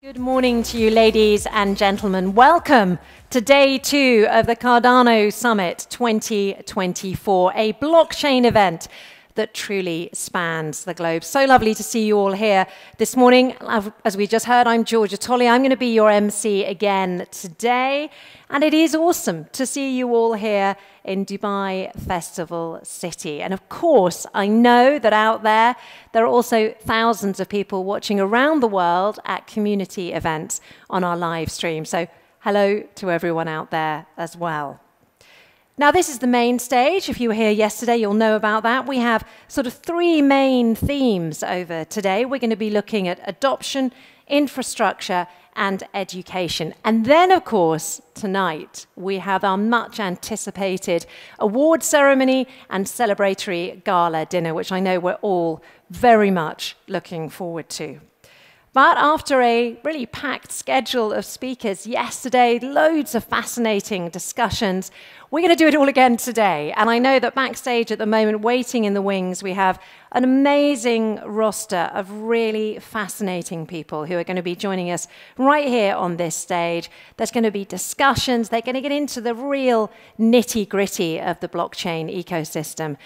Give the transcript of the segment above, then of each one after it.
Good morning to you, ladies and gentlemen. Welcome to day 2 of the Cardano Summit 2024, a blockchain event that truly spans the globe. So lovely to see you all here this morning. As we just heard, I'm Giorgio Zinetti. I'm going to be your MC again today. And it is awesome to see you all here in Dubai Festival City. And of course, I know that out there are also thousands of people watching around the world at community events on our live stream. So hello to everyone out there as well. Now, this is the main stage. If you were here yesterday, you'll know about that. We have sort of 3 main themes over today. We're going to be looking at adoption, infrastructure, and education. And then, of course, tonight, we have our much anticipated award ceremony and celebratory gala dinner, which I know we're all very much looking forward to. But after a really packed schedule of speakers yesterday, loads of fascinating discussions, we're going to do it all again today. And I know that backstage at the moment, waiting in the wings, we have an amazing roster of really fascinating people who are going to be joining us right here on this stage. There's going to be discussions. They're going to get into the real nitty-gritty of the blockchain ecosystem.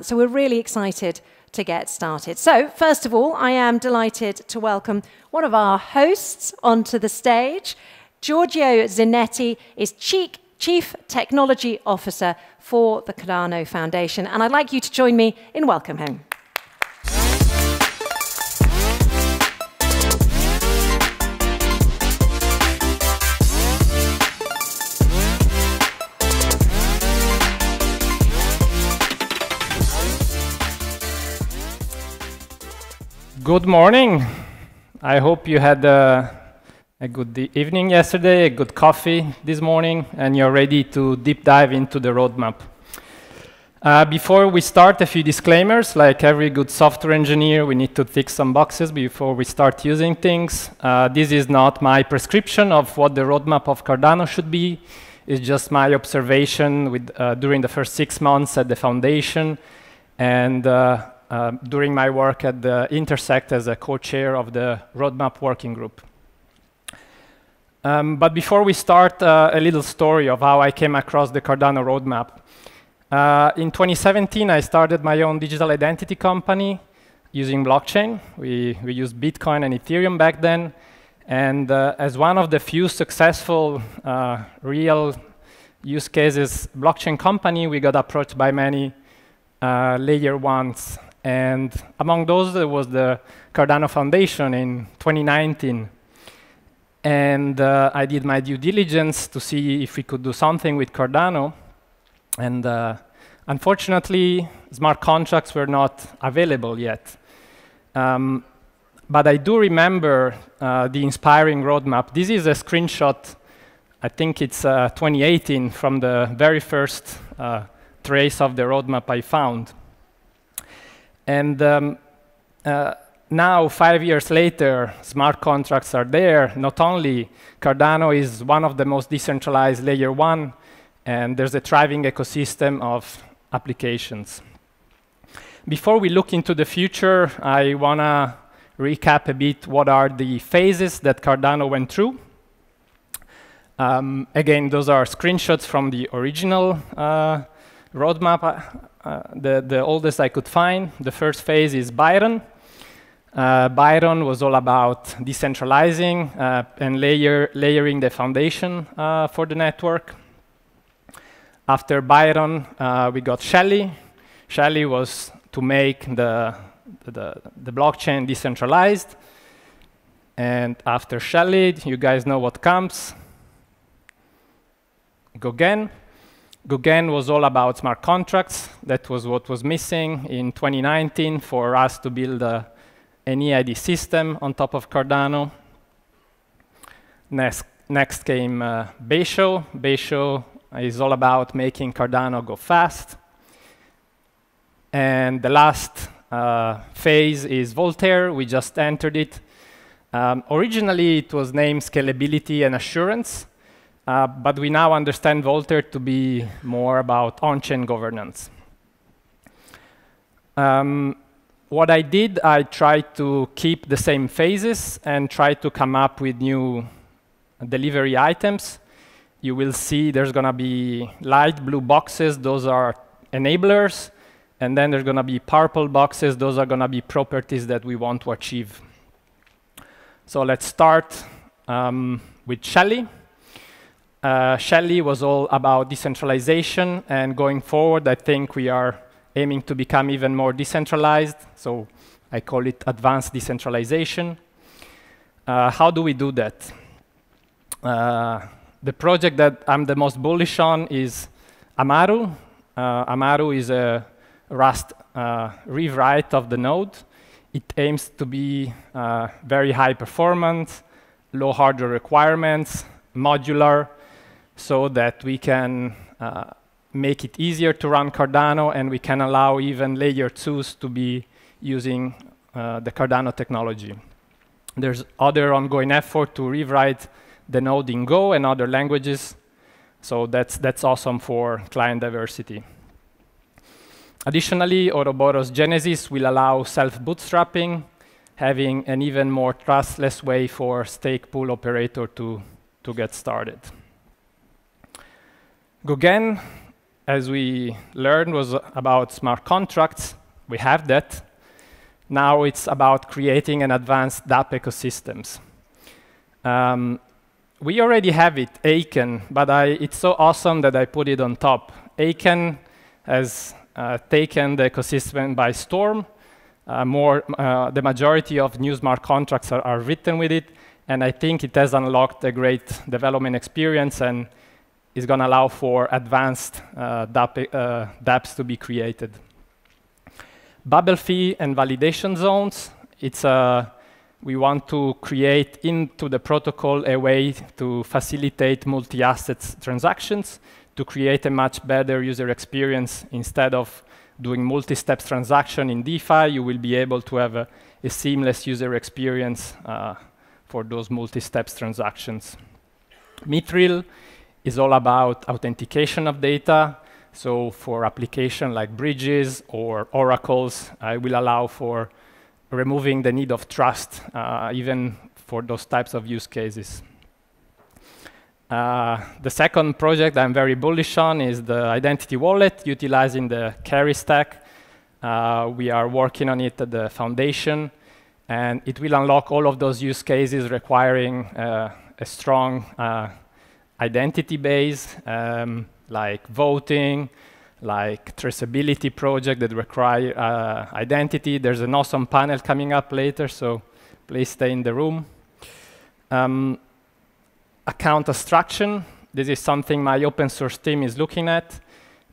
So we're really excited to get started. So, first of all, I am delighted to welcome one of our hosts onto the stage. Giorgio Zinetti is Chief Technology Officer for the Cardano Foundation, and I'd like you to join me in welcoming him. Good morning. I hope you had a good evening yesterday, a good coffee this morning, and you're ready to deep dive into the roadmap. Before we start, a few disclaimers. Like every good software engineer, we need to tick some boxes before we start using things. This is not my prescription of what the roadmap of Cardano should be. It's just my observation during the first 6 months at the foundation and during my work at the Intersect as a co-chair of the roadmap working group. But before we start, a little story of how I came across the Cardano roadmap. In 2017, I started my own digital identity company using blockchain. We used Bitcoin and Ethereum back then. And as one of the few successful real use cases blockchain company, we got approached by many layer ones. And among those, there was the Cardano Foundation in 2019. And I did my due diligence to see if we could do something with Cardano. And unfortunately, smart contracts were not available yet. But I do remember the inspiring roadmap. This is a screenshot, I think it's 2018, from the very first trace of the roadmap I found. And now, 5 years later, smart contracts are there. Not only Cardano is one of the most decentralized layer 1, and there's a thriving ecosystem of applications. Before we look into the future, I want to recap a bit what are the phases that Cardano went through. Again, those are screenshots from the original roadmap, the oldest I could find. The first phase is Byron. Byron was all about decentralizing and layering the foundation for the network. After Byron, we got Shelley. Shelley was to make the blockchain decentralized. And after Shelley, you guys know what comes. Goguen. Goguen was all about smart contracts. That was what was missing in 2019 for us to build an EID system on top of Cardano. Next came Basho. Basho is all about making Cardano go fast. And the last phase is Voltaire. We just entered it. Originally, it was named Scalability and Assurance. But we now understand Voltaire to be more about on-chain governance. what I did, I tried to keep the same phases and try to come up with new delivery items. You will see there's going to be light blue boxes. Those are enablers. And then there's going to be purple boxes. Those are going to be properties that we want to achieve. So let's start with Shelley. Shelley was all about decentralization. And going forward, I think we are aiming to become even more decentralized. So I call it advanced decentralization. How do we do that? The project that I'm the most bullish on is Amaru. Amaru is a Rust rewrite of the node. It aims to be very high performance, low hardware requirements, modular, so that we can make it easier to run Cardano, and we can allow even layer 2s to be using the Cardano technology. There's other ongoing effort to rewrite the node in Go and other languages. So that's awesome for client diversity. Additionally, Ouroboros Genesis will allow self-bootstrapping, having an even more trustless way for stake pool operator to get started. Goguen, as we learned, was about smart contracts. We have that. Now it's about creating an advanced dApp ecosystems. We already have it, Aiken, but it's so awesome that I put it on top. Aiken has taken the ecosystem by storm. The majority of new smart contracts are written with it, and I think it has unlocked a great development experience and is going to allow for advanced dApps to be created. Bubble fee and validation zones. We want to create into the protocol a way to facilitate multi-assets transactions, to create a much better user experience. Instead of doing multi-steps transaction in DeFi, you will be able to have a seamless user experience for those multi-steps transactions. Mithril is all about authentication of data. So for application like bridges or oracles, I will allow for removing the need of trust, even for those types of use cases. The second project I'm very bullish on is the identity wallet, utilizing the carry stack. We are working on it at the foundation, and it will unlock all of those use cases requiring a strong identity base, like voting, like traceability project that require identity. There's an awesome panel coming up later, so please stay in the room. Account abstraction. This is something my open source team is looking at.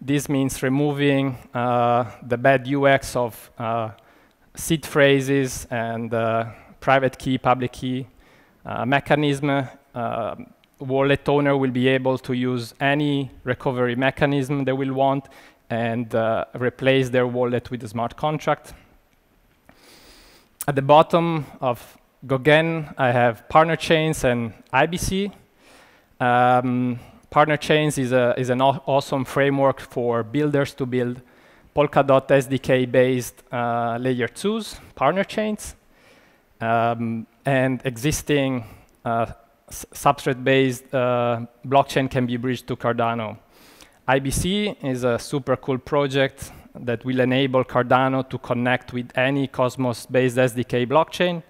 This means removing the bad UX of seed phrases and private key, public key mechanism. Wallet owner will be able to use any recovery mechanism they will want and replace their wallet with a smart contract. At the bottom of Goguen, I have partner chains and IBC. Partner chains is an awesome framework for builders to build Polkadot SDK-based layer 2s, partner chains, and existing substrate-based blockchain can be bridged to Cardano. IBC is a super cool project that will enable Cardano to connect with any Cosmos-based SDK blockchain,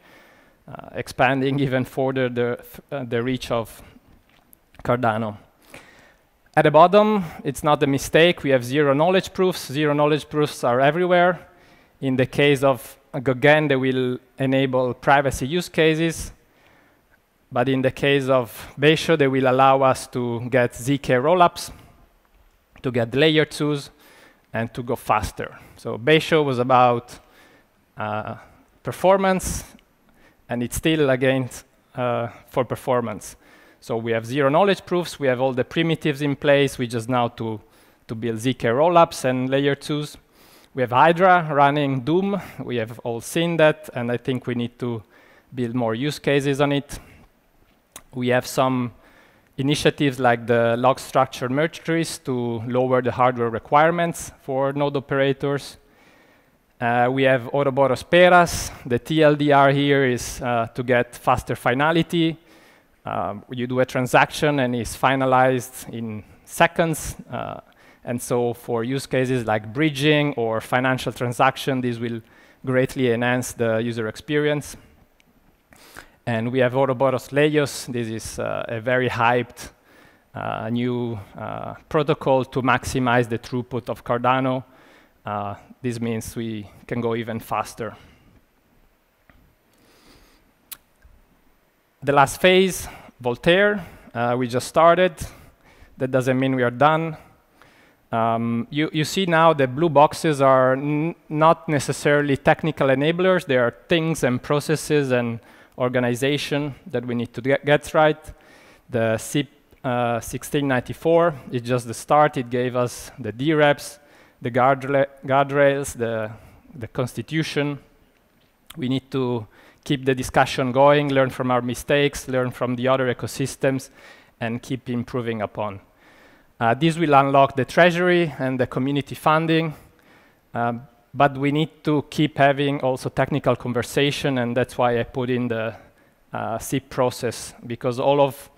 expanding even further the reach of Cardano. At the bottom, it's not a mistake. We have zero knowledge proofs. Zero knowledge proofs are everywhere. In the case of Goguen, they will enable privacy use cases. But in the case of Basho, they will allow us to get ZK rollups, to get layer 2s, and to go faster. So Basho was about performance, and it's still against for performance. So we have zero knowledge proofs. We have all the primitives in place. We just now to build ZK rollups and layer 2s. We have Hydra running Doom. We have all seen that, and I think we need to build more use cases on it. We have some initiatives like the log structure merge trees to lower the hardware requirements for node operators. We have Ouroboros Peras. The TLDR here is to get faster finality. You do a transaction and it's finalized in seconds. And so for use cases like bridging or financial transaction, this will greatly enhance the user experience. And we have Ouroboros Leios. This is a very hyped new protocol to maximize the throughput of Cardano. This means we can go even faster. The last phase, Voltaire, we just started. That doesn't mean we are done. You see now the blue boxes are not necessarily technical enablers. They are things and processes and organization that we need to get right. The SIP 1694 is just the start. It gave us the dApps, the guardrails, the constitution. We need to keep the discussion going, learn from our mistakes, learn from the other ecosystems, and keep improving upon. This will unlock the treasury and the community funding, but we need to keep having also technical conversation, and that's why I put in the SIP process, because all of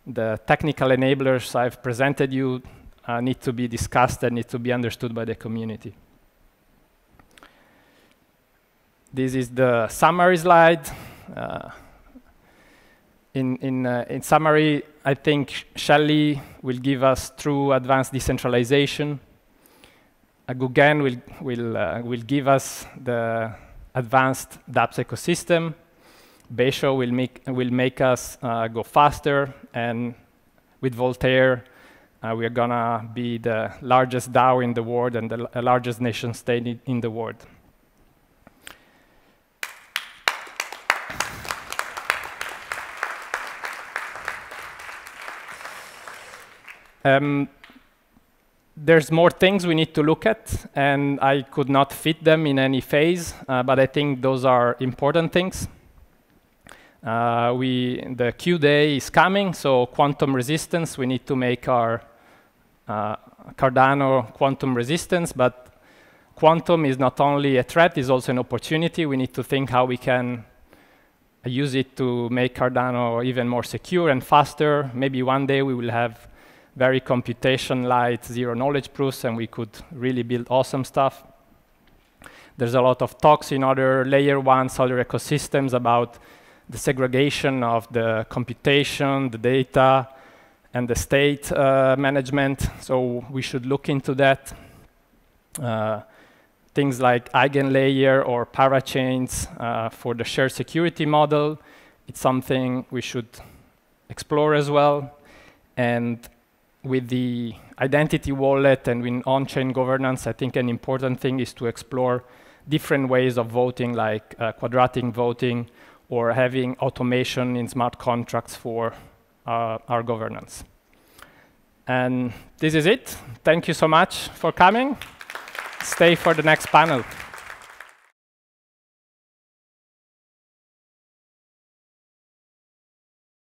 the technical enablers I've presented you need to be discussed and need to be understood by the community. This is the summary slide. In summary, I think Shelley will give us true advanced decentralization. Goguen will give us the advanced dApps ecosystem. Basho will make us go faster, and with Voltaire, we are gonna be the largest DAO in the world and the largest nation state in the world. There's more things we need to look at, and I could not fit them in any phase, but I think those are important things. The Q day is coming, so quantum resistance, we need to make our Cardano quantum resistance, but quantum is not only a threat, it's also an opportunity. We need to think how we can use it to make Cardano even more secure and faster. Maybe one day we will have very computation light, zero knowledge proofs, and we could really build awesome stuff. There's a lot of talks in other layer ones, other ecosystems about the segregation of the computation, the data, and the state management. So we should look into that. Things like eigenlayer or parachains for the shared security model. It's something we should explore as well. And with the identity wallet and with on-chain governance, I think an important thing is to explore different ways of voting, like quadratic voting, or having automation in smart contracts for our governance. And this is it. Thank you so much for coming. Stay for the next panel.